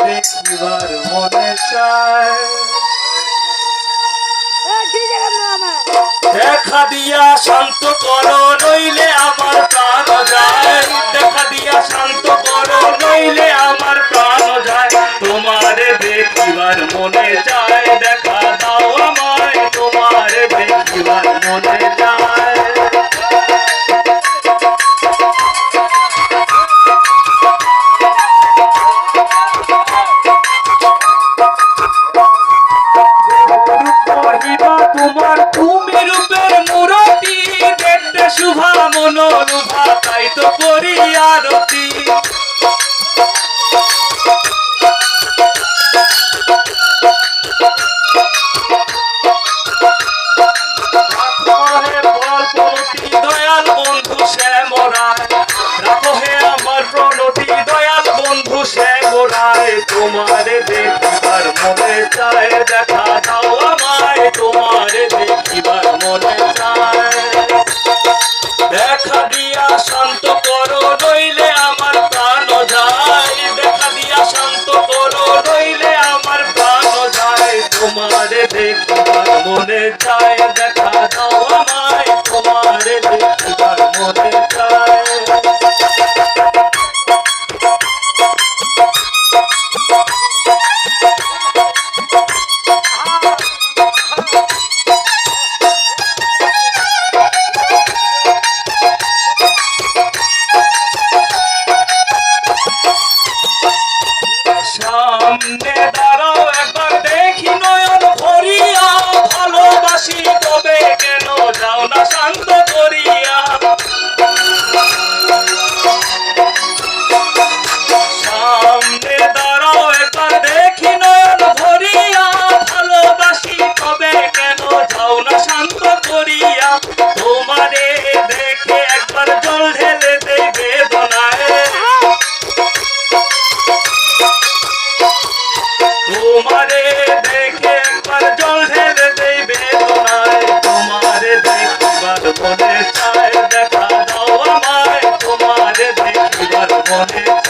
দেখিবার মনে চায়। দেখা দিয়া শান্ত করো নইলে আমার প্রাণ যায়, দেখা দিয়া শান্ত করো নইলে আমার প্রাণ যায়। তোমারে দেখিবার মনে চায়, দেখা দাও আমায়, তোমারে দেখিবার মনে চায়। তোমার তুমি রূপের মূরতি দেখতে শুভা মনোরূপা, তাই তো করি আরতি। দয়াল বন্ধু শ্যামরায়, রাখো হে আমার প্রণতি দয়াল বন্ধু শ্যামরায়। তোমারে দেখিবার মনে চায়, দেখা দাও আমায়, তোমারে দেখিবার মনে চায়। দেখা দিয়া শান্ত করো নইলে আমার প্রাণ যায়, দেখা দিয়া শান্ত করো নইলে আমার প্রাণ যায়। তোমারে দেখিবার মনে চায়, দেখা দাও আমায়, তোমারে দেখিবার মনে চায়। সামনে দাঁড়াও একবার দেখি নয়ন ভরিয়া, ভালোবাসি তবে কেন যাও না শান্ত করিয়া। সামনে দাঁড়াও একবার দেখি নয়ন ভরিয়া, ভালোবাসি তবে কেন যাও না শান্ত করিয়া। তোমারে দেখে একবার জল ঢেলে দেই বেদনায়, তোমারে দেখে একবার জল ঢেলে দেই বেদনায়। তোমারে দেখিবার মনে চায়, দেখা দাও আমায়, তোমারে দেখিবার মনে চায়।